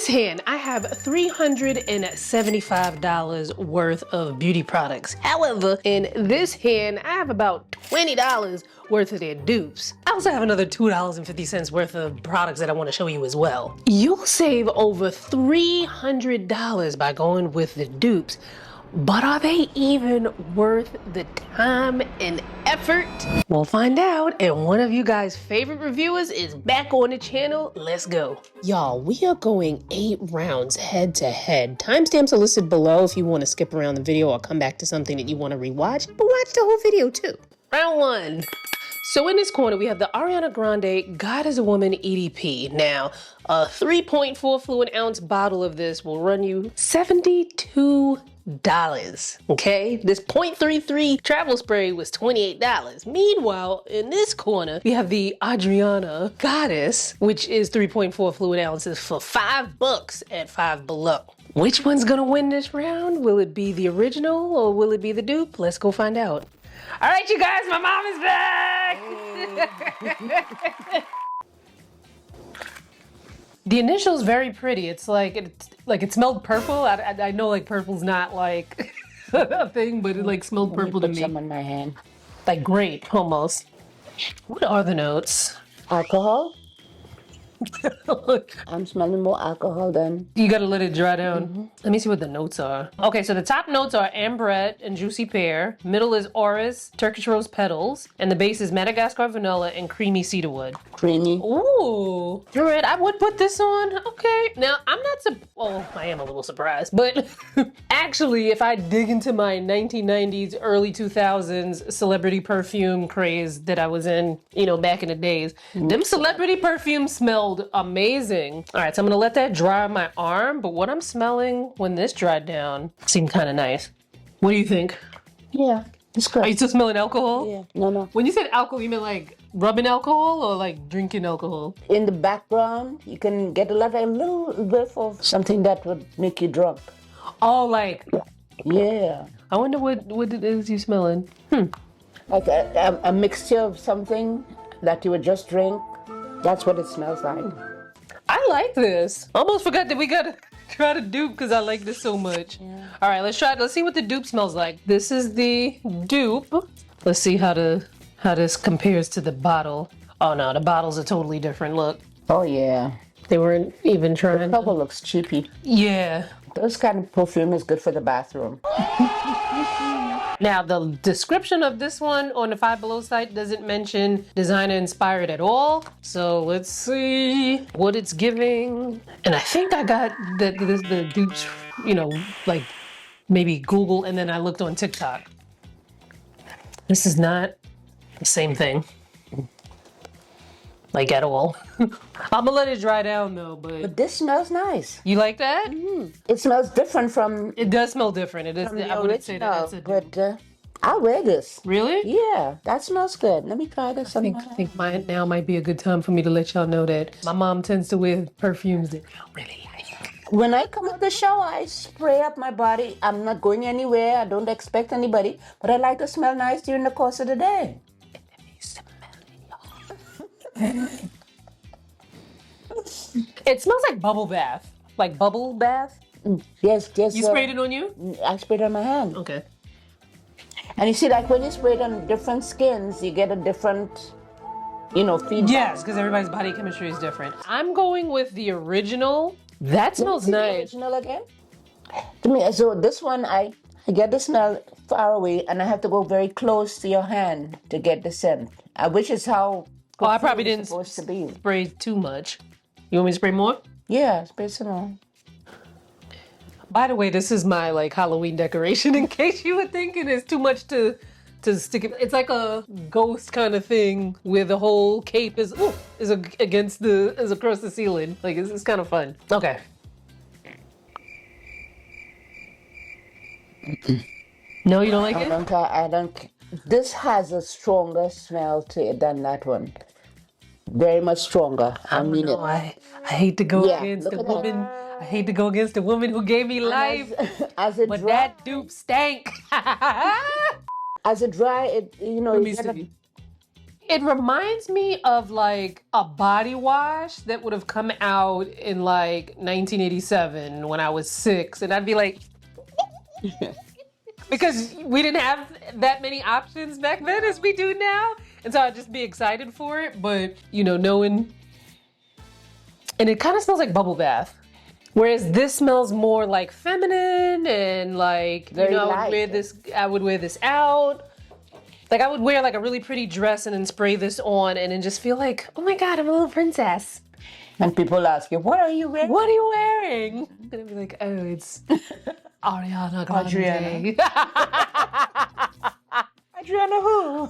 this hand, I have $375 worth of beauty products. However, in this hand, I have about $20 worth of their dupes. I also have another $2.50 worth of products that I want to show you as well. You'll save over $300 by going with the dupes. But are they even worth the time and effort? We'll find out, and one of you guys' favorite reviewers is back on the channel. Let's go. Y'all, we are going 8 rounds head to head. Timestamps are listed below if you want to skip around the video or come back to something that you want to rewatch, but watch the whole video too. Round 1. So in this corner, we have the Ariana Grande God is a Woman EDP. Now, a 3.4 fluid ounce bottle of this will run you $72. Okay, this 0.33 travel spray was $28. Meanwhile, in this corner, we have the Ariana Goddess, which is 3.4 fluid ounces for $5 at Five Below. Which one's gonna win this round? Will it be the original or will it be the dupe? Let's go find out. All right, you guys, my mom is back. The initial's very pretty. It's like it smelled purple. I know like purple's not like a thing, but it like smelled purple to me. Some in my hand. Like grape almost. What are the notes? Alcohol. I'm smelling more alcohol than. You gotta let it dry down. Let me see what the notes are. Okay, so the top notes are ambrette and juicy pear. Middle is orris, Turkish rose petals, and the base is Madagascar vanilla and creamy cedarwood. Creamy. Ooh, you're right. I would put this on. Okay, now I'm not I am a little surprised, but actually, if I dig into my 1990s, early 2000s celebrity perfume craze that I was in, you know, back in the days, them celebrity perfumes smelled amazing. All right, so I'm gonna let that dry on my arm, but what I'm smelling when this dried down seemed kind of nice. What do you think? Yeah, it's good. Are you still smelling alcohol? Yeah, no. When you said alcohol, you meant like rubbing alcohol or like drinking alcohol? In the background, you can get a little whiff of something that would make you drunk. Oh, like. Yeah. I wonder what it is you smelling. Like a mixture of something that you would just drink. That's what it smells like. I like this. Almost forgot that we gotta try to dupe because I like this so much. Yeah. All right, let's try it. Let's see what the dupe smells like. This is the dupe. Let's see how this compares to the bottle. Oh no, the bottle's a totally different look. Oh yeah. They weren't even trying. The cover looks cheapy. Yeah. Those kind of perfume is good for the bathroom. Now, the description of this one on the Five Below site doesn't mention designer inspired at all. So let's see what it's giving. And I think I got the dupes, you know, like maybe Google, and then I looked on TikTok. This is not the same thing. Like at all. I'm gonna let it dry down though, but this smells nice. You like that? It smells different from. It does smell different. It is. The I wouldn't say that it's a but I'll wear this. Really? Yeah, that smells good. Let me try this. I think now might be a good time for me to let y'all know that my mom tends to wear perfumes that I don't really like. When I come out the shower, I spray up my body. I'm not going anywhere. I don't expect anybody, but I like to smell nice during the course of the day. It smells like bubble bath. Like bubble bath? Yes. You sprayed it on you? I sprayed it on my hand. Okay. And you see, like when you spray it on different skins, you get a different, feedback. Yes, because everybody's body chemistry is different. I'm going with the original. That smells nice. The original again? To me, so this one, I get the smell far away, and I have to go very close to your hand to get the scent, which is how. Well, I probably didn't spray too much. You want me to spray more? Yeah, spray some more. By the way, this is my like Halloween decoration in case you were thinking it's too much to stick it. It's like a ghost kind of thing where the whole cape is across the ceiling. Like it's kind of fun. Okay. No, you don't like it? I don't. This has a stronger smell to it than that one. Very much stronger. I mean it. I hate to go against the woman. I hate to go against the woman who gave me life. But that dupe stank. As a dry, Let me see. It reminds me of like a body wash that would have come out in like 1987 when I was 6, and I'd be like, because we didn't have that many options back then as we do now, and so I'd just be excited for it. But you know, knowing, and it kind of smells like bubble bath, whereas this smells more like feminine and like, you know, I would wear this out. Like I would wear like a really pretty dress and then spray this on and then just feel like, oh my God, I'm a little princess. And people ask you, what are you wearing? What are you wearing? And I'd be like, oh, it's Ariana Grande. Adriana who? All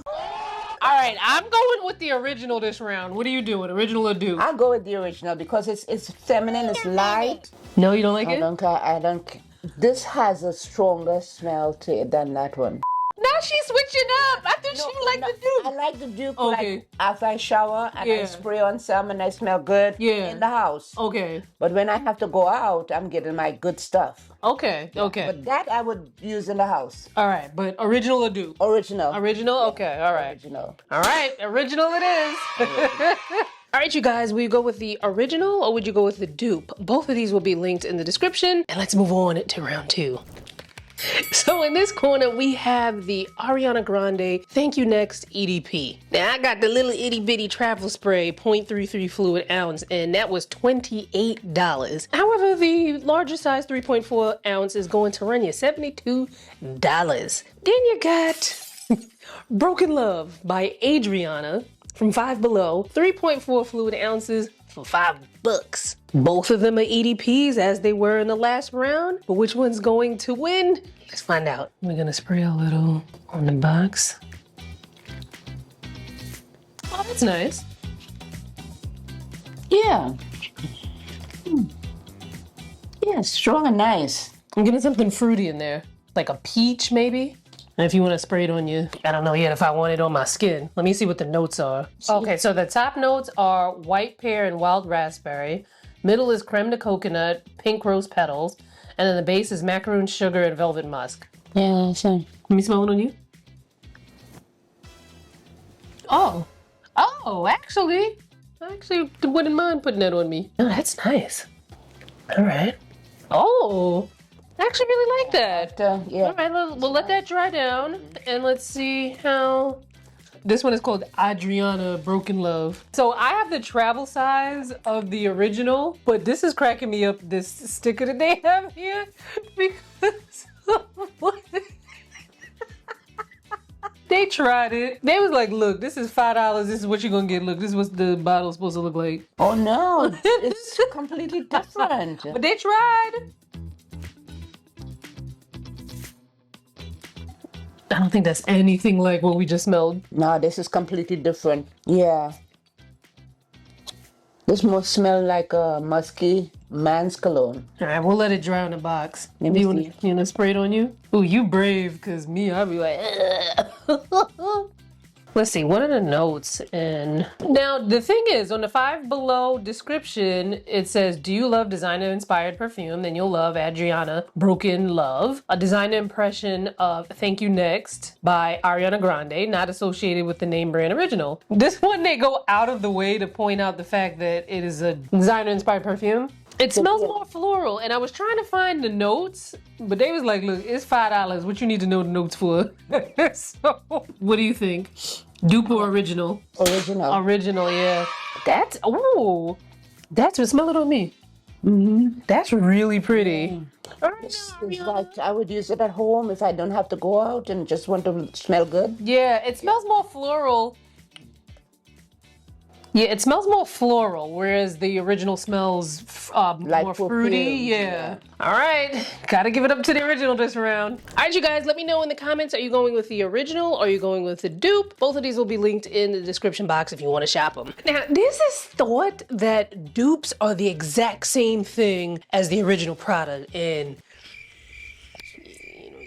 right, I'm going with the original this round. What are you doing, original or dupe? I'll go with the original because it's feminine, it's light. No, you don't like it? I don't care. This has a stronger smell to it than that one. Now she's switching up. I thought she liked the dupe. I like the dupe. Okay. Like after I shower and I spray on some and I smell good in the house. Okay. But when I have to go out, I'm getting my good stuff. Okay. Okay. But that I would use in the house. All right, but original or dupe? Original. Original? Okay, all right. Original. All right, original it is. All right, you guys, will you go with the original or would you go with the dupe? Both of these will be linked in the description. And let's move on to round 2. So in this corner, we have the Ariana Grande Thank You Next EDP. Now I got the little itty bitty travel spray 0.33 fluid ounce, and that was $28. However, the larger size 3.4 ounce is going to run you $72. Then you got Broken Love by Adriana from Five Below, 3.4 fluid ounces for $5. Both of them are EDPs as they were in the last round, but which one's going to win? Let's find out. We're gonna spray a little on the box. Oh, that's nice. Yeah. Yeah, strong and nice. I'm getting something fruity in there, like a peach maybe. And if you want to spray it on you, I don't know yet if I want it on my skin. Let me see what the notes are. Okay, so the top notes are white pear and wild raspberry. Middle is creme de coconut, pink rose petals. And then the base is macaroon sugar and velvet musk. Yeah, sure. Let me smell it on you. Oh, actually, I wouldn't mind putting that on me. Oh, that's nice. All right. Oh, I actually really like that. Yeah. All right, we'll let that dry down and let's see how. This one is called Adriana Broken Love. So I have the travel size of the original, but this is cracking me up, this sticker that they have here, because they tried it. They was like, look, this is $5. This is what you're gonna get. Look, this is what the bottle's supposed to look like. Oh no, it's completely different. But they tried. I don't think that's anything like what we just smelled. No, this is completely different. Yeah. This must smell like a musky man's cologne. All right, we'll let it dry in the box. Let me you see. want to spray it on you? Ooh, you brave, because me, I'll be like, Let's see, what are the notes? And now the thing is, on the Five Below description, it says, do you love designer-inspired perfume? Then you'll love Adriana Broken Love. A designer impression of Thank You Next by Ariana Grande, not associated with the name brand original. This one, they go out of the way to point out the fact that it is a designer-inspired perfume. It smells more floral, and I was trying to find the notes, but they was like, look, it's $5. What you need to know the notes for? So, what do you think? Dupe or original? Original. Original, yeah. That's what, smell it on me. Mm-hmm. That's really pretty. It's like I would use it at home if I don't have to go out and just want to smell good. Yeah, it smells more floral. Yeah, it smells more floral, whereas the original smells Like more fruity. perfume, Yeah. All right, gotta give it up to the original this round. All right, you guys, let me know in the comments, are you going with the original or are you going with the dupe? Both of these will be linked in the description box if you want to shop them. Now, there's this thought that dupes are the exact same thing as the original product, and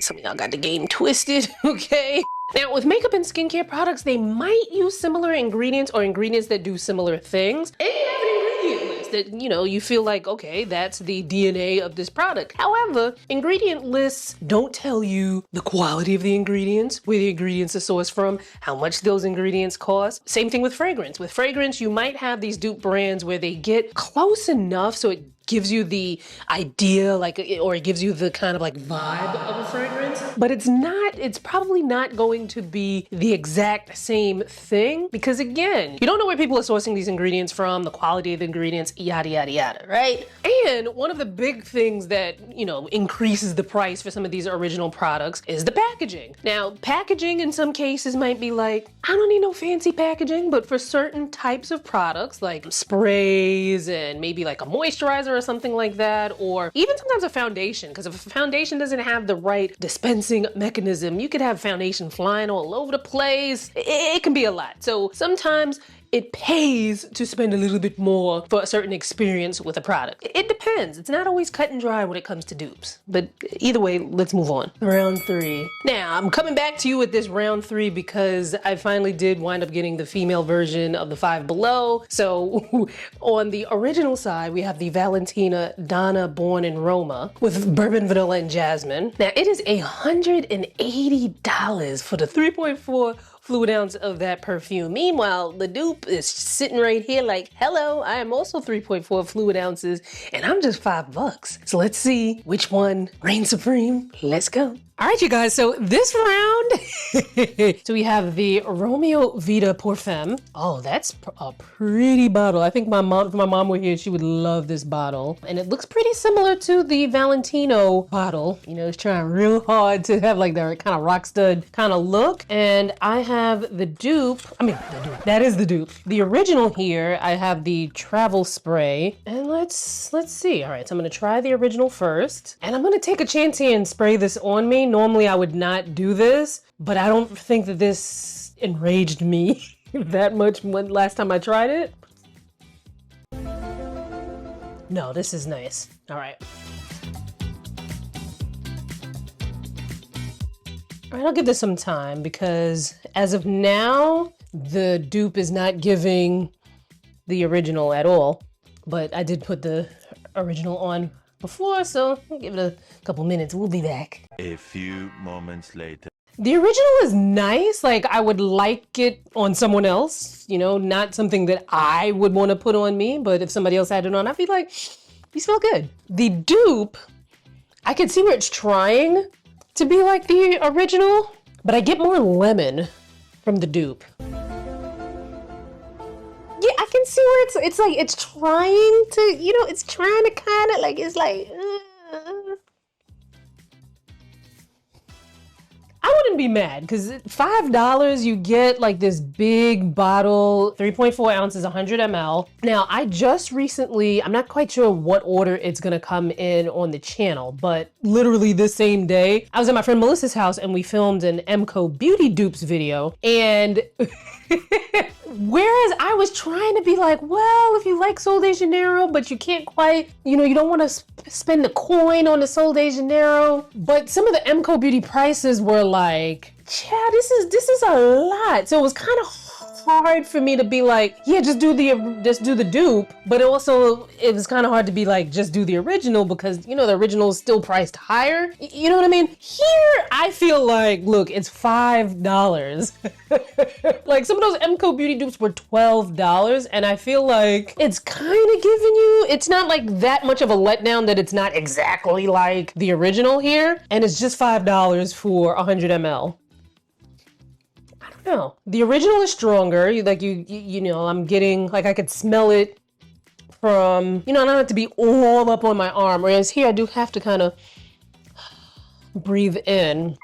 some of y'all got the game twisted, okay? Now, with makeup and skincare products, they might use similar ingredients or ingredients that do similar things. And you have an ingredient list. that, you know, you feel like, okay, that's the DNA of this product. However, ingredient lists don't tell you the quality of the ingredients, where the ingredients are sourced from, how much those ingredients cost. Same thing with fragrance. With fragrance, you might have these dupe brands where they get close enough so it gives you the idea, like, or it gives you the kind of like vibe of a fragrance, but it's probably not going to be the exact same thing, because again, you don't know where people are sourcing these ingredients from, the quality of the ingredients, yada, yada, yada, right? And one of the big things that, you know, increases the price for some of these original products is the packaging. Now, packaging in some cases might be like, I don't need no fancy packaging, but for certain types of products like sprays and maybe like a moisturizer or something like that, or even sometimes a foundation, because if a foundation doesn't have the right dispensing mechanism, you could have foundation flying all over the place. It can be a lot. So sometimes it pays to spend a little bit more for a certain experience with a product. It depends. It's not always cut and dry when it comes to dupes. But either way, let's move on. Round 3. Now, I'm coming back to you with this round 3 because I finally did wind up getting the female version of the Five Below. So on the original side, we have the Valentino Donna Born in Roma with bourbon, vanilla, and jasmine. Now, it is $180 for the 3.4 fluid ounce of that perfume. Meanwhile, the dupe is sitting right here like, hello, I am also 3.4 fluid ounces and I'm just $5. So let's see which one reigns supreme. Let's go. All right, you guys, so this round, so we have the Romeo Vita Parfum. Oh, that's a pretty bottle. I think if my mom were here, she would love this bottle. And it looks pretty similar to the Valentino bottle. You know, it's trying real hard to have like that kind of rock stud kind of look. And I have the dupe, that is the dupe. The original here, I have the travel spray. And let's see. All right, so I'm gonna try the original first. And I'm gonna take a chance here and spray this on me. Normally I would not do this, but I don't think that this enraged me that much when last time I tried it. No, this is nice. All right. All right, I'll give this some time because as of now, the dupe is not giving the original at all, but I did put the original on before, so I'll give it a couple minutes. We'll be back. A few moments later. The original is nice. Like, I would like it on someone else, you know, not something that I would want to put on me, but if somebody else had it on, I'd be like, you smell good. The dupe, I can see where it's trying to be like the original, but I get more lemon from the dupe. Yeah, I can see where it's like, it's trying to, you know, it's trying to kind of like, it's like, I wouldn't be mad because $5 you get like this big bottle, 3.4 ounces, 100 ml. Now I just recently, I'm not quite sure what order it's gonna come in on the channel, but literally this same day, I was at my friend Melissa's house and we filmed an MCO Beauty Dupes video, and whereas I was trying to be like, well, if you like Sol de Janeiro, but you can't quite, you know, you don't want to spend the coin on the Sol de Janeiro. But some of the MCO Beauty prices were like, yeah, this is a lot. So it was kind of hard for me to be like, yeah, just do the dupe. But it was kind of hard to be like, just do the original because, you know, the original is still priced higher. You know what I mean? Here, I feel like, look, it's $5. Like some of those MCO Beauty dupes were $12, and I feel like it's kind of giving you, it's not like that much of a letdown that it's not exactly like the original here, and it's just $5 for 100 ml. No, the original is stronger. You know, I'm getting, like, I could smell it from, you know, I don't have to be all up on my arm. Whereas here I do have to kind of breathe in.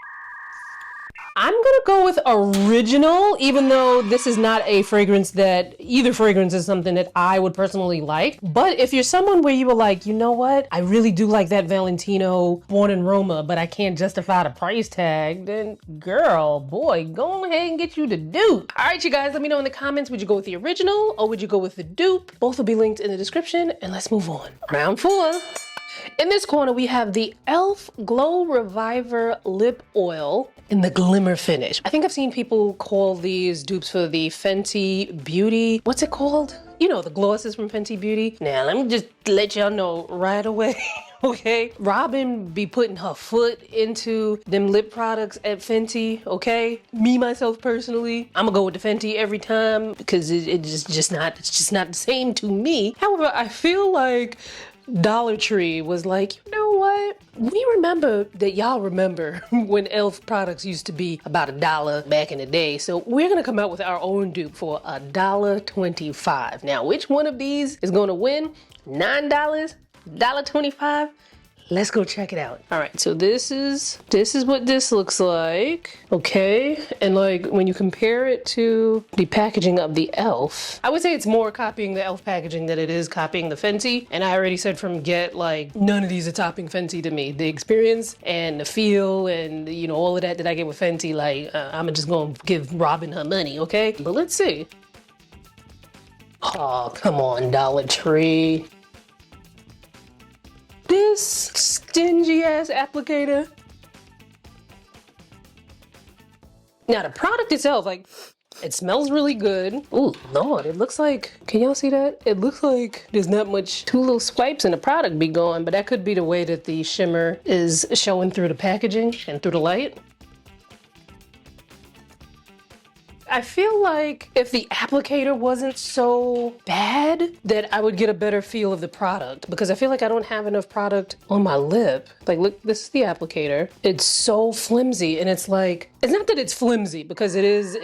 I'm gonna go with original, even though this is not a fragrance that, either fragrance is something that I would personally like. But if you're someone where you were like, you know what, I really do like that Valentino Born in Roma, but I can't justify the price tag, then girl, boy, go ahead and get you the dupe. All right, you guys, let me know in the comments, would you go with the original or would you go with the dupe? Both will be linked in the description, and let's move on. Round 4. In this corner, we have the e.l.f. Glow Reviver Lip Oil in the glimmer finish. I think I've seen people call these dupes for the Fenty Beauty. What's it called? you know, the glosses from Fenty Beauty. Now, let me just let y'all know right away, okay? Robin be putting her foot into them lip products at Fenty, okay? Me, myself, personally, I'm gonna go with the Fenty every time because it's just not the same to me. However, I feel like Dollar Tree was like, you know what? We remember that y'all remember when e.l.f. products used to be about $1 back in the day. So we're gonna come out with our own dupe for $1.25. Now, which one of these is gonna win? $9, $1.25? Let's go check it out. All right, so this is what this looks like, okay? And like when you compare it to the packaging of the e.l.f., I would say it's more copying the e.l.f. packaging than it is copying the Fenty. And I already said from get, like, none of these are topping Fenty to me. The experience and the feel and, you know, all of that I get with Fenty, like, I'm just gonna give Robin her money, okay? But let's see. Oh, come on, Dollar Tree. This stingy ass applicator. Now the product itself, like, it smells really good. Ooh, Lord, it looks like, can y'all see that? It looks like there's not much, 2 little swipes and the product be going, but that could be the way that the shimmer is showing through the packaging and through the light. I feel like if the applicator wasn't so bad, that I would get a better feel of the product, because I feel like I don't have enough product on my lip. Like, look, this is the applicator. It's so flimsy, and it's like, it's not that it's flimsy, because it is,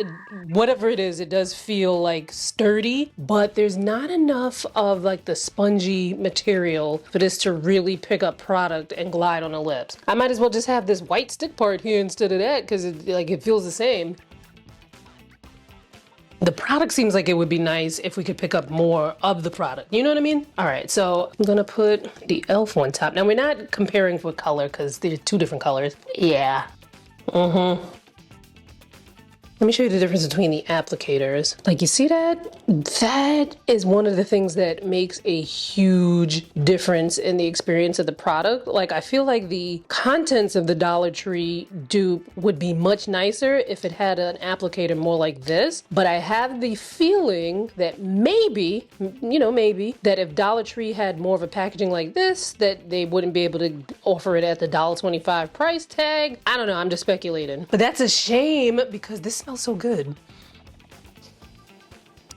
whatever it is, it does feel like sturdy, but there's not enough of like the spongy material for this to really pick up product and glide on the lips. I might as well just have this white stick part here instead of that, because it feels the same. The product seems like it would be nice if we could pick up more of the product. You know what I mean? All right, so I'm gonna put the e.l.f. on top. Now we're not comparing for color because they're 2 different colors. Yeah. Let me show you the difference between the applicators. Like, you see that? That is one of the things that makes a huge difference in the experience of the product. Like, I feel like the contents of the Dollar Tree dupe would be much nicer if it had an applicator more like this. But I have the feeling that maybe, you know, maybe, that if Dollar Tree had more of a packaging like this, that they wouldn't be able to offer it at the $1.25 price tag. I don't know, I'm just speculating. But that's a shame because this smells so good.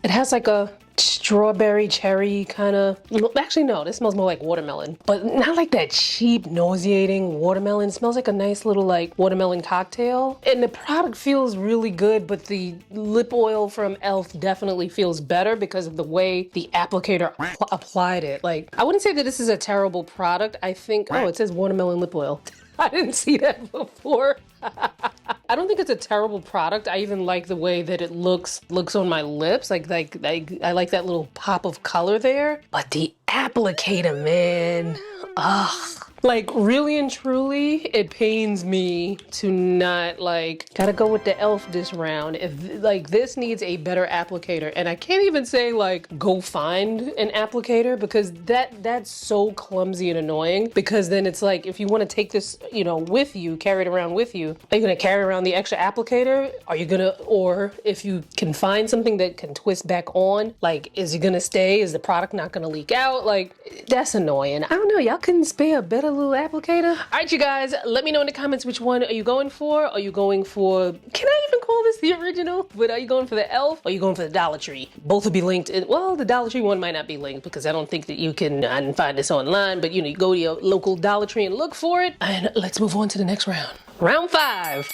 It has like a strawberry cherry kind of, actually no, this smells more like watermelon, but not like that cheap nauseating watermelon. It smells like a nice little like watermelon cocktail, and the product feels really good, but the lip oil from e.l.f. definitely feels better because of the way the applicator applied it. Like, I wouldn't say that this is a terrible product. I think, oh, it says watermelon lip oil. I didn't see that before. I don't think it's a terrible product. I even like the way that it looks on my lips. Like I like that little pop of color there. But the applicator, man, ugh. Like, really and truly, it pains me to not, like, gotta go with the e.l.f. this round. If, like, this needs a better applicator. And I can't even say, like, go find an applicator, because that's so clumsy and annoying. Because then it's like, if you want to take this, you know, with you, carry it around with you, are you gonna carry around the extra applicator? Are you gonna, or if you can find something that can twist back on, like, is it gonna stay? Is the product not gonna leak out? Like, that's annoying. I don't know, y'all couldn't spare a better little applicator? All right, you guys, let me know in the comments which one are you going for. Are you going for, can I even call this the original? But are you going for the e.l.f. or are you going for the Dollar Tree? Both will be linked in, well, the Dollar Tree one might not be linked because I don't think that you can, I didn't find this online, but you know, you go to your local Dollar Tree and look for it. And let's move on to the next round. Round 5.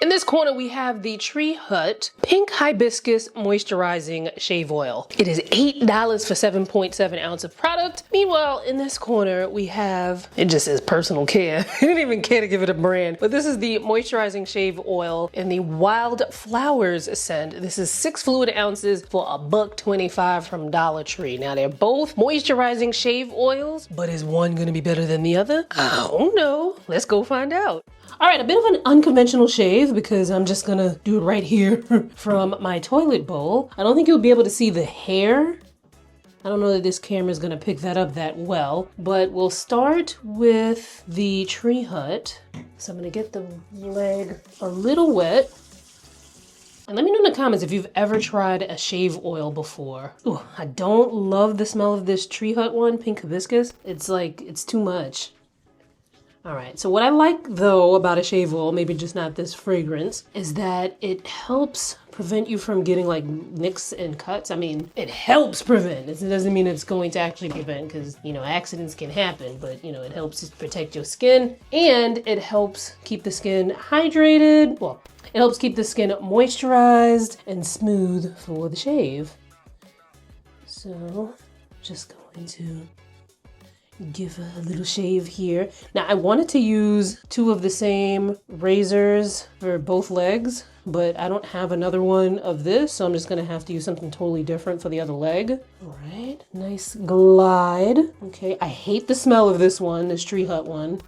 In this corner, we have the Tree Hut Pink Hibiscus Moisturizing Shave Oil. It is $8 for 7.7 ounce of product. Meanwhile, in this corner, we have, it just says personal care. I didn't even care to give it a brand, but this is the Moisturizing Shave Oil in the Wild Flowers scent. This is 6 fluid ounces for $1.25 from Dollar Tree. Now, they're both moisturizing shave oils, but is one gonna be better than the other? I don't know. Let's go find out. All right, a bit of an unconventional shave because I'm just gonna do it right here from my toilet bowl. I don't think you'll be able to see the hair. I don't know that this camera is gonna pick that up that well, but we'll start with the Tree Hut. So I'm gonna get the leg a little wet. And let me know in the comments if you've ever tried a shave oil before. Ooh, I don't love the smell of this Tree Hut one, pink hibiscus. It's like, it's too much. All right, so what I like though about a shave oil, maybe just not this fragrance, is that it helps prevent you from getting like nicks and cuts. I mean, it helps prevent. It doesn't mean it's going to actually prevent because, you know, accidents can happen, but you know, it helps protect your skin and it helps keep the skin hydrated. Well, it helps keep the skin moisturized and smooth for the shave. So, just going to give a little shave here. Now I wanted to use 2 of the same razors for both legs, but I don't have another one of this, so I'm just gonna have to use something totally different for the other leg. All right, nice glide. Okay, I hate the smell of this one, this Tree Hut one,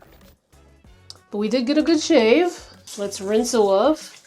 but we did get a good shave. Let's rinse off.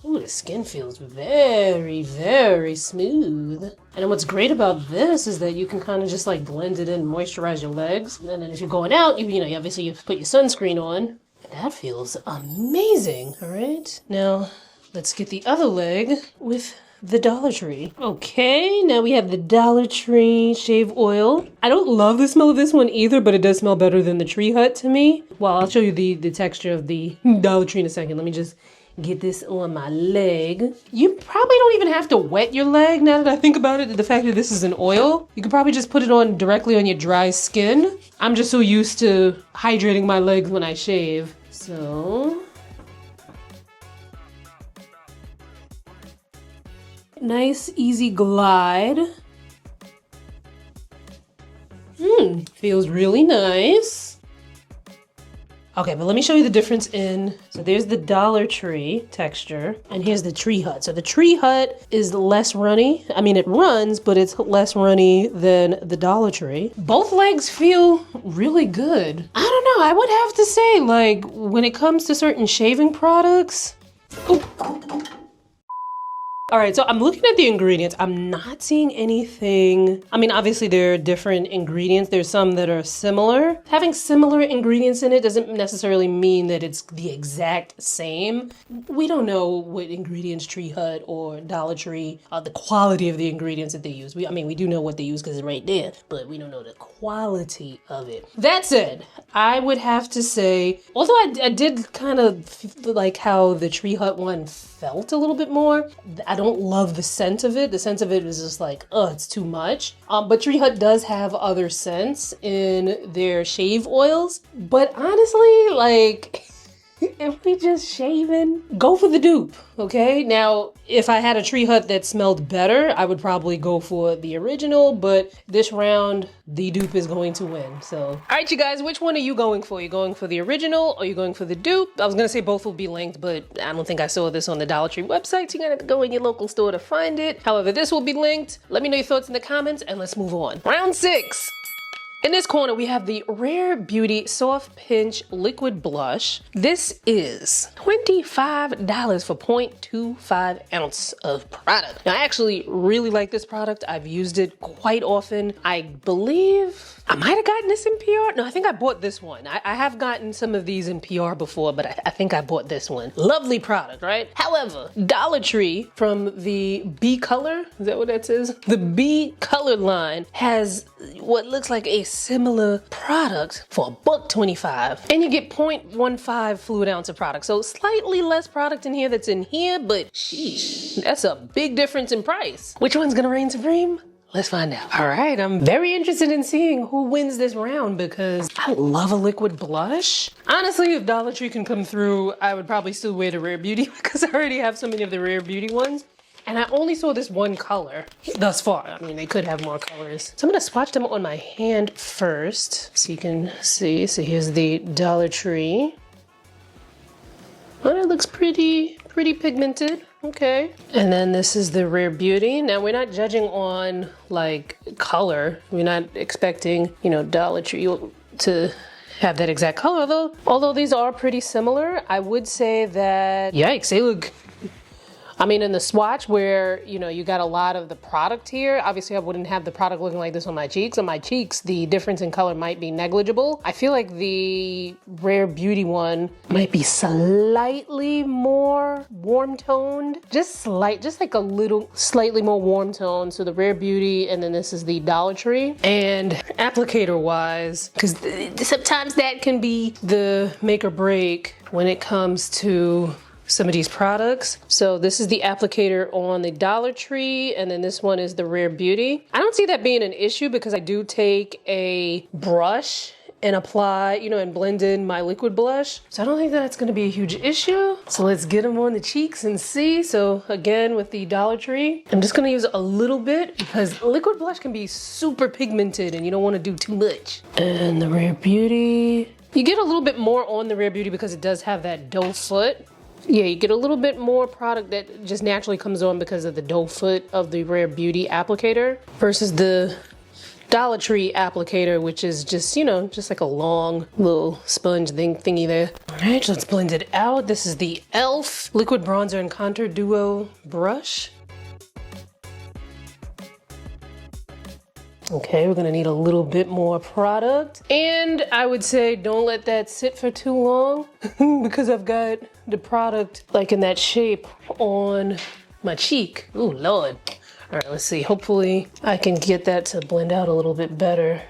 Ooh, the skin feels very, very smooth. And then what's great about this is that you can kind of just like blend it in, moisturize your legs. And then if you're going out, you know, obviously you put your sunscreen on. That feels amazing. All right, now let's get the other leg with the Dollar Tree. Okay, now we have the Dollar Tree shave oil. I don't love the smell of this one either, but it does smell better than the Tree Hut to me. Well, I'll show you the texture of the Dollar Tree in a second. Let me just get this on my leg. You probably don't even have to wet your leg now that I think about it. The fact that this is an oil, you could probably just put it on directly on your dry skin. I'm just so used to hydrating my legs when I shave. So, nice, easy glide. Feels really nice. Okay, but let me show you the difference in, so there's the Dollar Tree texture, and here's the Tree Hut. So the Tree Hut is less runny. I mean, it runs, but it's less runny than the Dollar Tree. Both legs feel really good. I don't know, I would have to say, like, when it comes to certain shaving products, all right, so I'm looking at the ingredients. I'm not seeing anything. I mean, obviously there are different ingredients. There's some that are similar. Having similar ingredients in it doesn't necessarily mean that it's the exact same. We don't know what ingredients Tree Hut or Dollar Tree, the quality of the ingredients that they use. I mean, we do know what they use because it's right there, but we don't know the quality of it. That said, I would have to say, although I did kind of like how the Tree Hut one felt a little bit more, I don't love the scent of it. The scent of it is just like, oh, it's too much. But Tree Hut does have other scents in their shave oils. But honestly, like, if we just shaving, go for the dupe, okay? Now, if I had a Tree Hut that smelled better, I would probably go for the original, but this round, the dupe is going to win, so. All right, you guys, which one are you going for? You going for the original or you going for the dupe? I was gonna say both will be linked, but I don't think I saw this on the Dollar Tree website, so you're gonna have to go in your local store to find it. However, this will be linked. Let me know your thoughts in the comments and let's move on. Round 6. In this corner, we have the Rare Beauty Soft Pinch Liquid Blush. This is $25 for 0.25 ounce of product. Now, I actually really like this product. I've used it quite often. I believe I might have gotten this in PR. No, I think I bought this one. I have gotten some of these in PR before, but I think I bought this one. Lovely product, right? However, Dollar Tree from the B Color, is that what that says? The B Color line has what looks like a similar product for $1.25, and you get 0.15 fluid ounce of product. So slightly less product in here that's in here, but sheesh, that's a big difference in price. Which one's gonna reign supreme? Let's find out. All right, I'm very interested in seeing who wins this round because I love a liquid blush. Honestly, if Dollar Tree can come through, I would probably still wear the Rare Beauty because I already have so many of the Rare Beauty ones. And I only saw this one color thus far. I mean, they could have more colors. So I'm gonna swatch them on my hand first so you can see. So here's the Dollar Tree. Well, it looks pretty pigmented. Okay. And then this is the Rare Beauty. Now we're not judging on like color. We're not expecting, you know, Dollar Tree to have that exact color, although these are pretty similar. I would say that, yikes, they look I mean, in the swatch where, you know, you got a lot of the product here, obviously I wouldn't have the product looking like this on my cheeks. On my cheeks, the difference in color might be negligible. I feel like the Rare Beauty one might be slightly more warm toned, just like a little, slightly more warm tone. So the Rare Beauty, and then this is the Dollar Tree. And applicator wise, because sometimes that can be the make or break when it comes to some of these products. So this is the applicator on the Dollar Tree, and then this one is the Rare Beauty. I don't see that being an issue because I do take a brush and apply, you know, and blend in my liquid blush. So I don't think that's gonna be a huge issue. So let's get them on the cheeks and see. So again, with the Dollar Tree, I'm just gonna use a little bit because liquid blush can be super pigmented and you don't wanna do too much. And the Rare Beauty, you get a little bit more on the Rare Beauty because it does have that doe foot. Yeah, you get a little bit more product that just naturally comes on because of the doe foot of the Rare Beauty applicator versus the Dollar Tree applicator, which is just, you know, just like a long little sponge thingy there. All right, let's blend it out. This is the e.l.f. Liquid Bronzer and Contour Duo brush. Okay, we're gonna need a little bit more product. And I would say don't let that sit for too long because I've got the product like in that shape on my cheek. Ooh, Lord. All right, let's see. Hopefully I can get that to blend out a little bit better.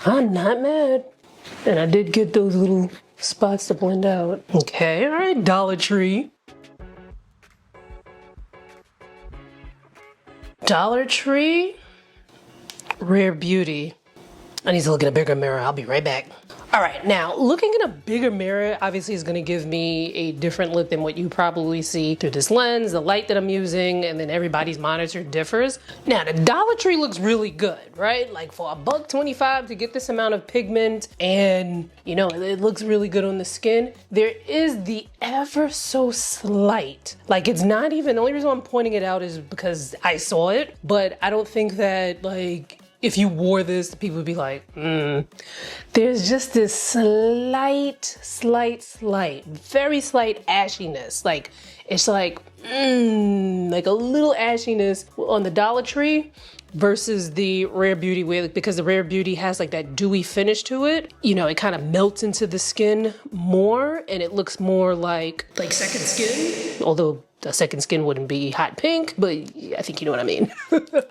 I'm not mad. And I did get those little spots to blend out. Okay, all right, Dollar Tree. Dollar Tree, Rare Beauty. I need to look in a bigger mirror. I'll be right back. All right, now looking in a bigger mirror obviously is gonna give me a different look than what you probably see through this lens, the light that I'm using, and then everybody's monitor differs. Now the Dollar Tree looks really good, right? Like for $1.25 to get this amount of pigment and you know, it looks really good on the skin. There is the ever so slight, like it's not even, the only reason I'm pointing it out is because I saw it, but I don't think that like, if you wore this, people would be like, There's just this slight, very slight ashiness. Like, it's like a little ashiness on the Dollar Tree versus the Rare Beauty way, because the Rare Beauty has like that dewy finish to it. You know, it kind of melts into the skin more and it looks more like second skin. Although the second skin wouldn't be hot pink, but I think you know what I mean.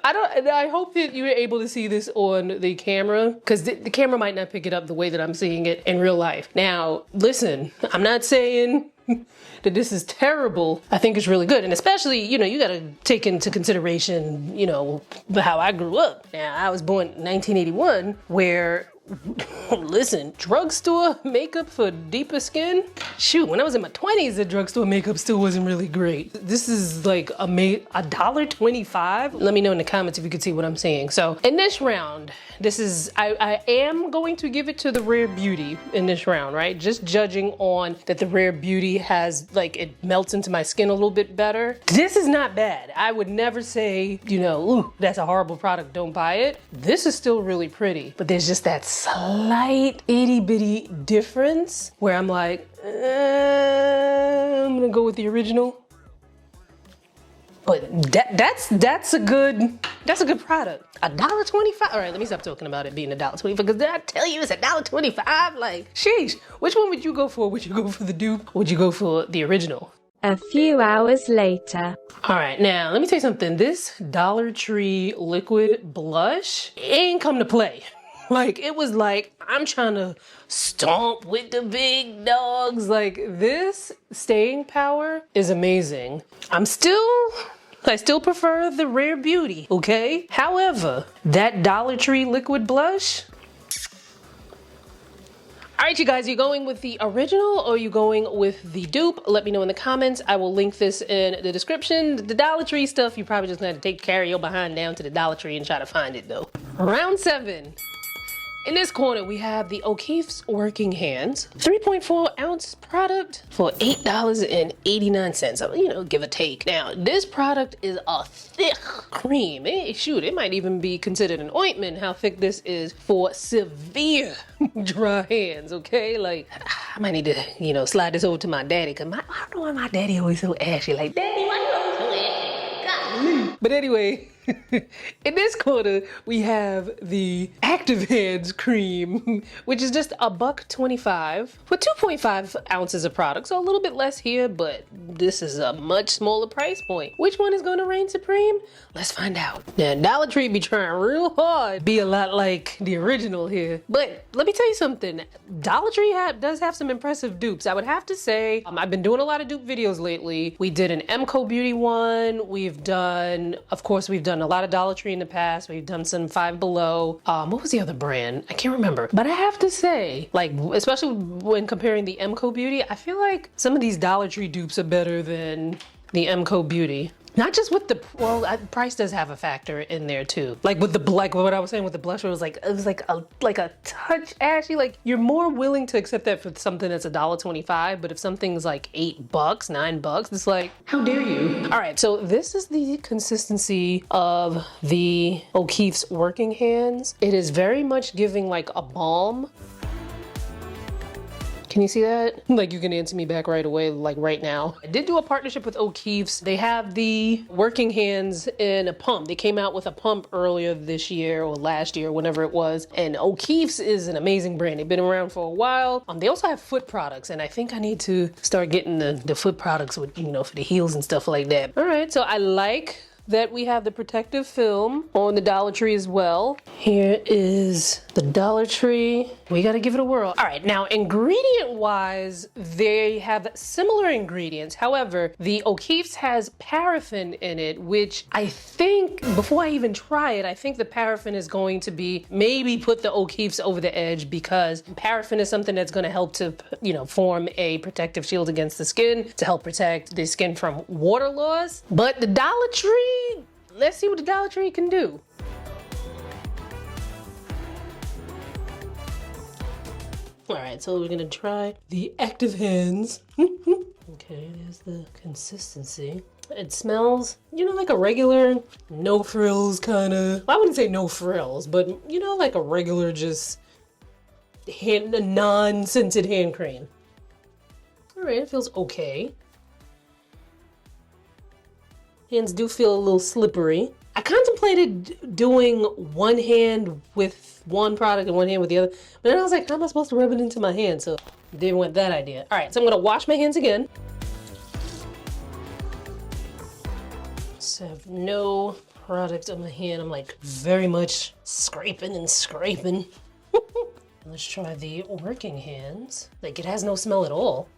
I hope that you were able to see this on the camera because the camera might not pick it up the way that I'm seeing it in real life. Now, listen, I'm not saying that this is terrible. I think it's really good. And especially, you know, you got to take into consideration, you know, how I grew up. Now, I was born in 1981 where listen, drugstore makeup for deeper skin? Shoot, when I was in my 20s, the drugstore makeup still wasn't really great. This is like $1.25. Let me know in the comments if you can see what I'm saying. So in this round, I am going to give it to the Rare Beauty in this round, right? Just judging on that the Rare Beauty has, like, it melts into my skin a little bit better. This is not bad. I would never say, you know, ooh, that's a horrible product, don't buy it. This is still really pretty, but there's just that slight itty bitty difference where I'm like, I'm gonna go with the original. But that's a good product. $1.25. All right, let me stop talking about it being $1.25 because did I tell you it's $1.25? Like, sheesh. Which one would you go for? Would you go for the dupe? Would you go for the original? A few hours later. All right, now let me tell you something. This Dollar Tree liquid blush ain't come to play. Like, it was like, I'm trying to stomp with the big dogs. Like, this staying power is amazing. I still prefer the Rare Beauty, okay? However, that Dollar Tree liquid blush. All right, you guys, you going with the original or you going with the dupe? Let me know in the comments. I will link this in the description. The Dollar Tree stuff, you probably just gonna have to carry your behind down to the Dollar Tree and try to find it though. Round 7. In this corner, we have the O'Keeffe's Working Hands 3.4 ounce product for $8.89. So, you know, give or take. Now, this product is a thick cream. Shoot, it might even be considered an ointment how thick this is for severe dry hands, okay? Like, I might need to, you know, slide this over to my daddy, because I don't know why my daddy always so ashy. Like, daddy, why you always so ashy? God. But anyway, in this corner, we have the Active Hands cream, which is just $1.25 for 2.5 ounces of product. So a little bit less here, but this is a much smaller price point. Which one is going to reign supreme? Let's find out. Now, Dollar Tree be trying real hard to be a lot like the original here. But let me tell you something. Dollar Tree does have some impressive dupes. I would have to say, I've been doing a lot of dupe videos lately. We did an MCO Beauty one. We've done, of course, we've done a lot of Dollar Tree in the past. We've done some Five Below. What was the other brand? I can't remember. But I have to say, like, especially when comparing the MCO Beauty, I feel like some of these Dollar Tree dupes are better than the MCO Beauty. Not just with the, well, price does have a factor in there too. Like with the, like what I was saying with the blusher, it was like a touch ashy. Like you're more willing to accept that for something that's $1.25, but if something's like $8, $9, it's like, how dare you? All right, so this is the consistency of the O'Keeffe's Working Hands. It is very much giving like a balm. Can you see that? Like you can answer me back right away, like right now. I did do a partnership with O'Keeffe's. They have the Working Hands in a pump. They came out with a pump earlier this year or last year, whenever it was. And O'Keeffe's is an amazing brand. They've been around for a while. They also have foot products, and I think I need to start getting the foot products with, you know, for the heels and stuff like that. All right, so I like that we have the protective film on the Dollar Tree as well. Here is the Dollar Tree. We gotta give it a whirl. All right, now ingredient wise, they have similar ingredients. However, the O'Keeffe's has paraffin in it, which I think, before I even try it, I think the paraffin is going to be, maybe put the O'Keeffe's over the edge, because paraffin is something that's gonna help to, you know, form a protective shield against the skin, to help protect the skin from water loss. But the Dollar Tree, let's see what the Dollar Tree can do. All right, so we're gonna try the Active Hands. Okay, there's the consistency. It smells, you know, like a regular no frills kind of, I wouldn't say no frills, but you know, like a regular just non-scented hand cream. All right, it feels okay. Hands do feel a little slippery. I contemplated doing one hand with one product and one hand with the other, but then I was like, how am I supposed to rub it into my hand? So I didn't want that idea. All right, so I'm gonna wash my hands again. So I have no product on my hand. I'm like very much scraping and scraping. Let's try the Working Hands. Like it has no smell at all.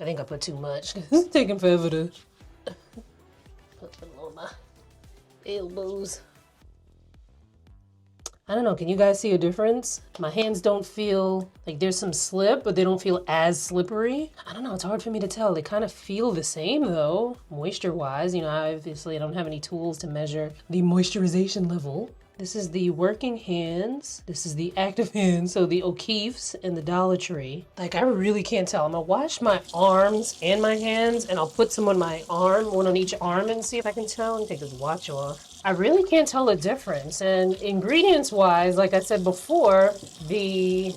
I think I put too much. It's taking forever to put them on my elbows. I don't know, can you guys see a difference? My hands don't feel like there's some slip, but they don't feel as slippery. I don't know, it's hard for me to tell. They kind of feel the same though, moisture-wise. You know, obviously I don't have any tools to measure the moisturization level. This is the Working Hands. This is the Active Hands, so the O'Keeffe's and the Dollar Tree. Like, I really can't tell. I'm gonna wash my arms and my hands, and I'll put some on my arm, one on each arm, and see if I can tell. And take this watch off. I really can't tell a difference. And ingredients-wise, like I said before, the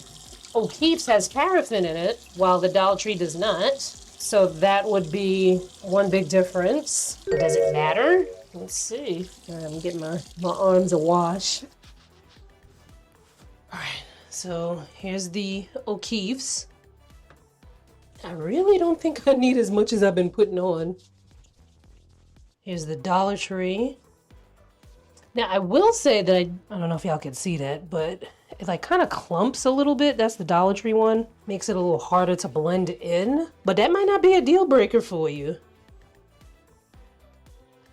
O'Keeffe's has paraffin in it, while the Dollar Tree does not. So that would be one big difference. But does it matter? Let's see. All right, I'm getting my arms a wash. All right, so here's the O'Keeffe's. I really don't think I need as much as I've been putting on. Here's the Dollar Tree. Now, I will say that I don't know if y'all can see that, but it like kind of clumps a little bit. That's the Dollar Tree one. Makes it a little harder to blend in, but that might not be a deal breaker for you.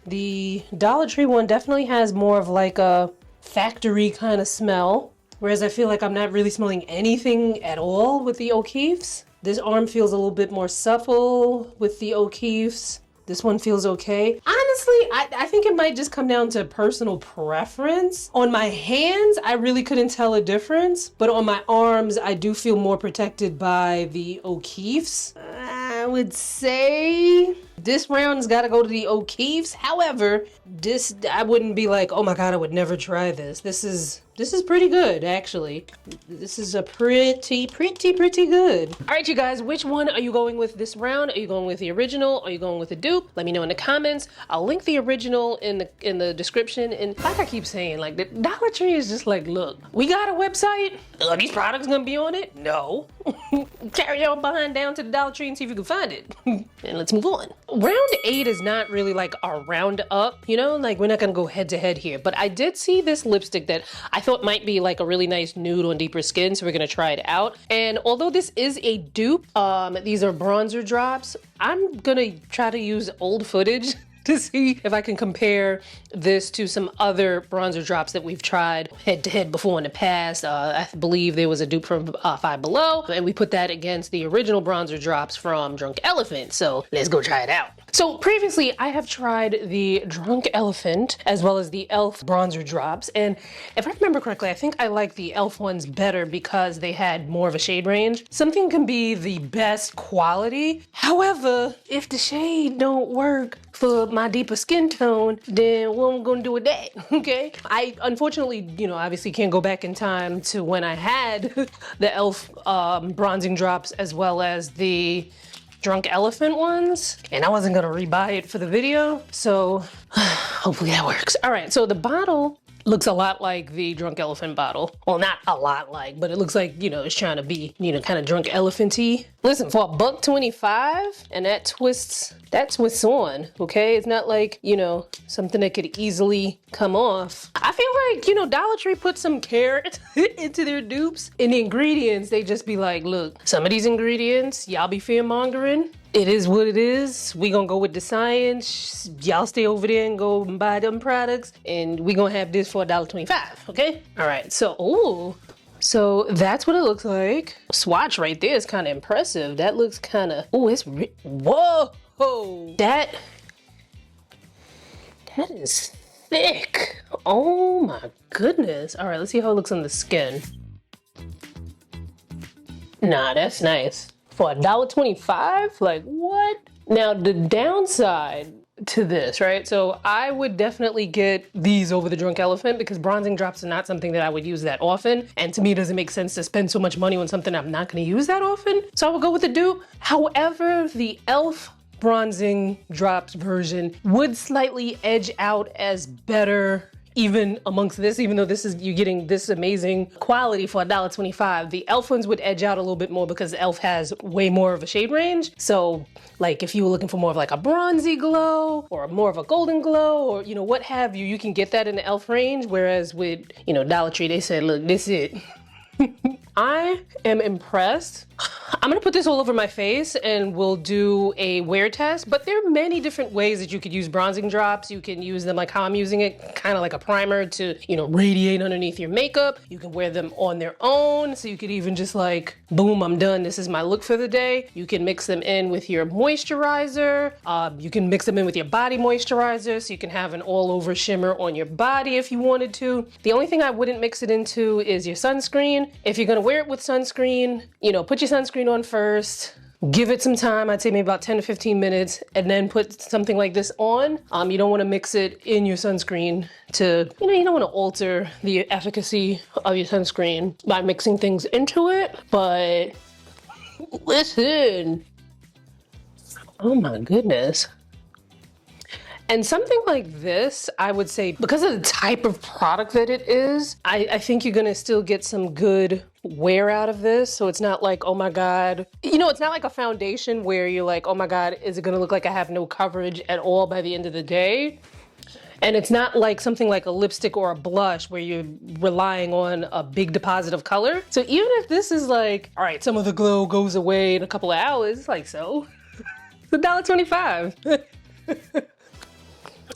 The Dollar Tree one definitely has more of like a factory kind of smell, whereas I feel like I'm not really smelling anything at all with the O'Keeffe's. This arm feels a little bit more supple with the O'Keeffe's. This one feels okay. Honestly, Honestly, I think it might just come down to personal preference. On my hands, I really couldn't tell a difference, but on my arms, I do feel more protected by the O'Keeffe's. I would say this round's gotta go to the O'Keeffe's. However, this, I wouldn't be like, oh my God, I would never try this. This is pretty good, actually. This is a pretty good. All right, you guys, which one are you going with this round? Are you going with the original? Are you going with the dupe? Let me know in the comments. I'll link the original in the description. And like I keep saying, like, the Dollar Tree is just like, look, we got a website. Are these products gonna be on it? No. Carry your behind down to the Dollar Tree and see if you can find it. And let's move on. Round 8 is not really like a round up, you know, like we're not gonna go head to head here, but I did see this lipstick that I thought might be like a really nice nude on deeper skin, so we're gonna try it out. And although this is a dupe, these are bronzer drops, I'm gonna try to use old footage to see if I can compare this to some other bronzer drops that we've tried head to head before in the past. I believe there was a dupe from Five Below, and we put that against the original bronzer drops from Drunk Elephant. So let's go try it out. So previously I have tried the Drunk Elephant as well as the e.l.f. bronzer drops, and if I remember correctly, I think I like the e.l.f. ones better because they had more of a shade range. Something can be the best quality, however, if the shade don't work for my deeper skin tone, then what am I gonna do with that, okay? I unfortunately, you know, obviously can't go back in time to when I had the e.l.f. Bronzing drops as well as the Drunk Elephant ones, and I wasn't gonna rebuy it for the video, so hopefully that works. All right, so the bottle looks a lot like the Drunk Elephant bottle. Well, not a lot like, but it looks like, you know, it's trying to be, you know, kind of Drunk Elephant-y. Listen, for $1.25, and that twists on, okay? It's not like, you know, something that could easily come off. I feel like, you know, Dollar Tree put some care into their dupes. In the ingredients, they just be like, look, some of these ingredients, y'all be fear-mongering. It is what it is. We gonna go with the science. Y'all stay over there and go and buy them products, and we gonna have this for $1.25, okay? All right, so, ooh. So that's what it looks like. Swatch right there is kind of impressive. That looks kind of, oh, it's, whoa! That is thick. Oh my goodness. All right, let's see how it looks on the skin. Nah, that's nice. For $1.25? Like, what? Now, the downside to this, right? So I would definitely get these over the Drunk Elephant because bronzing drops are not something that I would use that often. And to me, it doesn't make sense to spend so much money on something I'm not gonna use that often. So I would go with the dupe. However, the e.l.f. bronzing drops version would slightly edge out as better even amongst this, even though this is, you're getting this amazing quality for $1.25. The e.l.f. ones would edge out a little bit more because e.l.f. has way more of a shade range. So like if you were looking for more of like a bronzy glow or more of a golden glow or, you know, what have you, you can get that in the e.l.f. range. Whereas with, you know, Dollar Tree, they said, look, this is it. I am impressed. I'm gonna put this all over my face and we'll do a wear test, but there are many different ways that you could use bronzing drops. You can use them like how I'm using it, kind of like a primer to, you know, radiate underneath your makeup. You can wear them on their own. So you could even just like, boom, I'm done. This is my look for the day. You can mix them in with your moisturizer. You can mix them in with your body moisturizer. So you can have an all over shimmer on your body if you wanted to. The only thing I wouldn't mix it into is your sunscreen. If you're gonna wear it with sunscreen, you know, put your sunscreen on first, give it some time, I'd say maybe about 10 to 15 minutes, and then put something like this on. You don't want to mix it in your sunscreen to, you know, you don't want to alter the efficacy of your sunscreen by mixing things into it, but listen, oh my goodness. And something like this, I would say, because of the type of product that it is, I think you're gonna still get some good wear out of this. So it's not like, oh my God, you know, it's not like a foundation where you're like, oh my God, is it gonna look like I have no coverage at all by the end of the day? And it's not like something like a lipstick or a blush where you're relying on a big deposit of color. So even if this is like, all right, some of the glow goes away in a couple of hours, it's like, so, it's $1.25.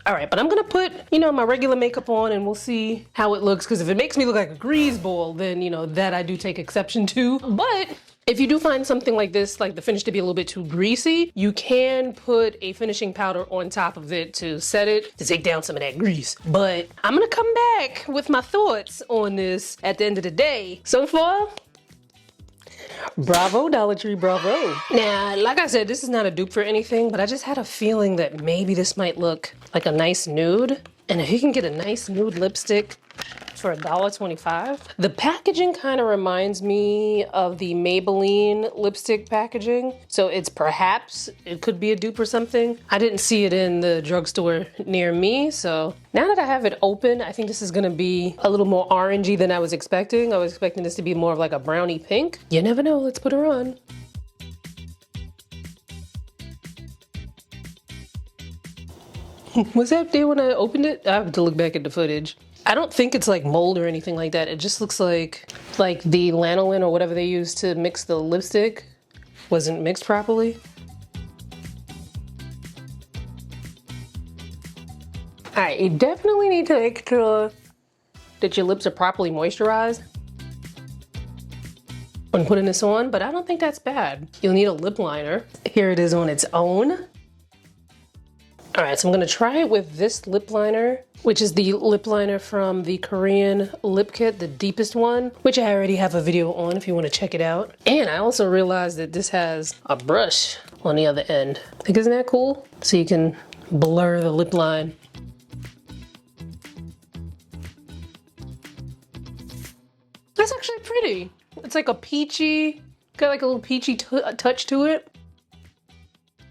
All right, but I'm gonna put, you know, my regular makeup on and we'll see how it looks, because if it makes me look like a grease ball, then, you know, that I do take exception to. But If you do find something like this, like the finish to be a little bit too greasy, you can put a finishing powder on top of it to set it, to take down some of that grease. But I'm gonna come back with my thoughts on this at the end of the day. So far, bravo, Dollar Tree, bravo. Now, like I said, this is not a dupe for anything, but I just had a feeling that maybe this might look like a nice nude. And if you can get a nice nude lipstick for $1.25. The packaging kind of reminds me of the Maybelline lipstick packaging. So it could be a dupe or something. I didn't see it in the drugstore near me. So now that I have it open, I think this is gonna be a little more orangey than I was expecting. I was expecting this to be more of like a brownie pink. You never know, let's put her on. Was that there when I opened it? I have to look back at the footage. I don't think it's like mold or anything like that. It just looks like the lanolin or whatever they used to mix the lipstick wasn't mixed properly. All right, you definitely need to make sure that your lips are properly moisturized when putting this on, but I don't think that's bad. You'll need a lip liner. Here it is on its own. All right, so I'm gonna try it with this lip liner, which is the lip liner from the Korean lip kit, the deepest one, which I already have a video on if you wanna check it out. And I also realized that this has a brush on the other end. I think, isn't that cool? So you can blur the lip line. That's actually pretty. It's like a peachy, got like a little peachy touch to it.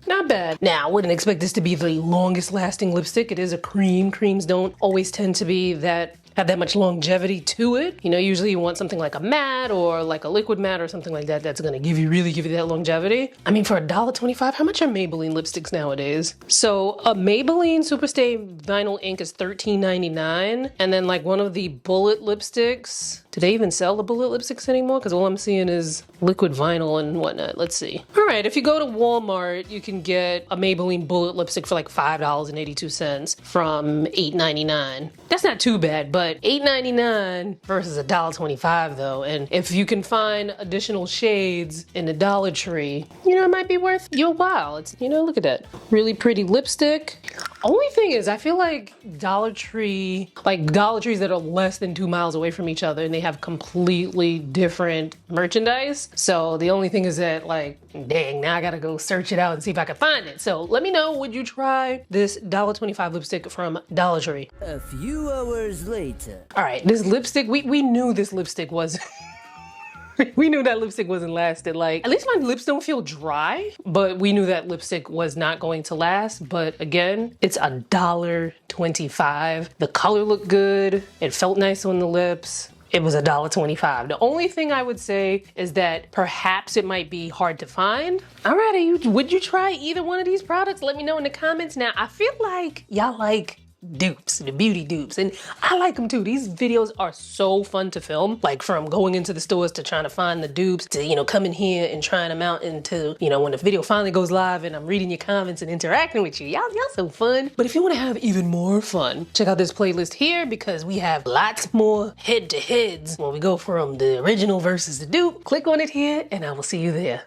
Not bad. Now, I wouldn't expect this to be the longest lasting lipstick. It is a cream. Creams don't always tend to be have that much longevity to it. You know, usually you want something like a matte or like a liquid matte or something like that that's gonna really give you that longevity. I mean, for $1.25, how much are Maybelline lipsticks nowadays? So a Maybelline Superstay Vinyl Ink is $13.99. And then like one of the bullet lipsticks, do they even sell the bullet lipsticks anymore? Because all I'm seeing is liquid vinyl and whatnot. Let's see. All right, if you go to Walmart, you can get a Maybelline bullet lipstick for like $5.82 from $8.99. That's not too bad, but $8.99 versus $1.25 though. And if you can find additional shades in the Dollar Tree, you know, it might be worth your while. It's, you know, look at that. Really pretty lipstick. Only thing is, I feel like Dollar Trees that are less than 2 miles away from each other and they have completely different merchandise. So the only thing is that, like, dang, now I gotta go search it out and see if I can find it. So let me know, would you try this $1.25 lipstick from Dollar Tree? A few hours later. All right, this lipstick, we knew this lipstick was we knew that lipstick wasn't lasted. Like, at least my lips don't feel dry, but we knew that lipstick was not going to last. But again, it's $1.25. The color looked good. It felt nice on the lips. It was $1.25. The only thing I would say is that perhaps it might be hard to find. Alrighty, would you try either one of these products? Let me know in the comments. Now, I feel like y'all like dupes, the beauty dupes, and I like them too. These videos are so fun to film, like from going into the stores to trying to find the dupes to, you know, coming here and trying them out, into, you know, when the video finally goes live and I'm reading your comments and interacting with you. Y'all so fun. But if you want to have even more fun, check out this playlist here because we have lots more head-to-heads when we go from the original versus the dupe. Click on it here and I will see you there.